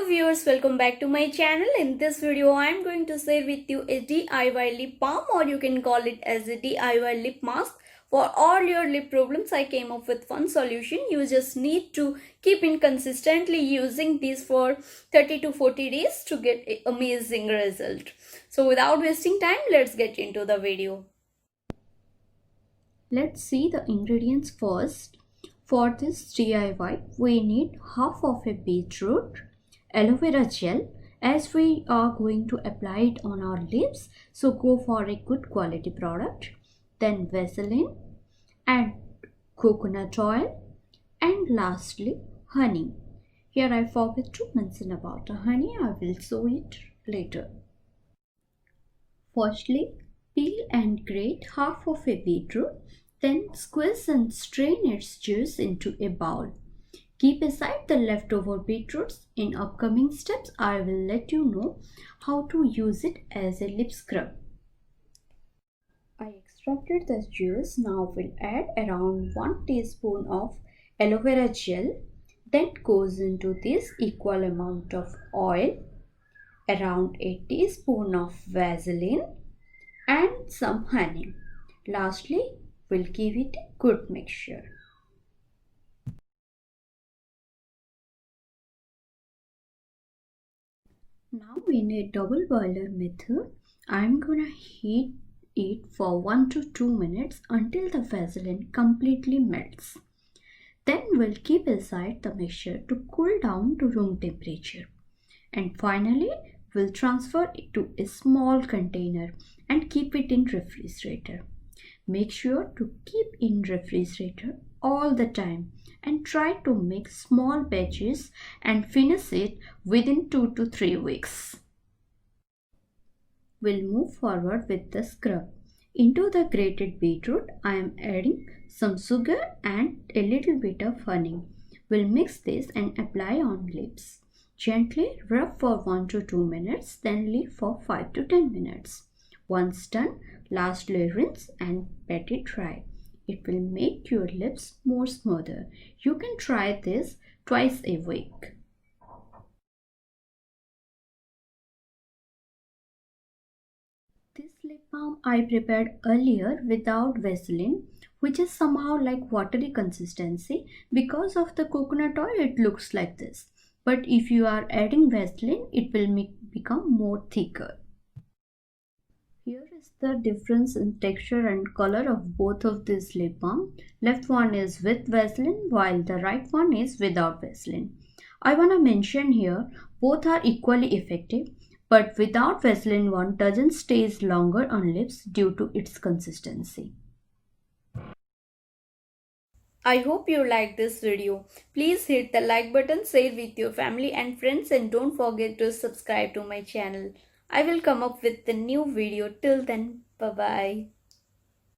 viewers, welcome back to my channel. In this video I am going to share with you a DIY lip balm, or you can call it as a DIY lip mask. For all your lip problems, I came up with one solution. You just need to keep in consistently using these for 30 to 40 days to get an amazing result. So without wasting time, let's get into the video. Let's see the ingredients first. For this DIY, we need half of a beetroot, aloe vera gel, as we are going to apply it on our lips, so go for a good quality product. Then Vaseline and coconut oil, and lastly honey. Here I forgot to mention about the honey. I will show it later. Firstly, peel and grate half of a beetroot, then squeeze and strain its juice into a bowl. Keep aside the leftover beetroots. In upcoming steps, I will let you know how to use it as a lip scrub. I extracted the juice. Now we'll add around 1 teaspoon of aloe vera gel. Then goes into this equal amount of oil, around a teaspoon of Vaseline, and some honey. Lastly, we'll give it a good mixture. Now in a double boiler method, I'm gonna heat it for 1 to 2 minutes until the Vaseline completely melts. Then we'll keep aside the mixture to cool down to room temperature. And finally, we'll transfer it to a small container and keep it in refrigerator. Make sure to keep in refrigerator all the time and try to make small batches and finish it within 2 to 3 weeks. We'll move forward with the scrub. Into the grated beetroot, I am adding some sugar and a little bit of honey. We'll mix this and apply on lips. Gently rub for 1 to 2 minutes, then leave for 5 to 10 minutes. Once done, lastly rinse and pat it dry. It will make your lips more smoother. You can try this twice a week. This lip balm I prepared earlier without Vaseline, which is somehow like watery consistency. Because of the coconut oil, it looks like this. But if you are adding Vaseline, it will become more thicker. Here is the difference in texture and color of both of these lip balm. Left one is with Vaseline while the right one is without Vaseline. I want to mention here, both are equally effective, but without Vaseline one doesn't stay longer on lips due to its consistency. I hope you liked this video. Please hit the like button, share with your family and friends, and don't forget to subscribe to my channel. I will come up with the new video. Till then, bye bye.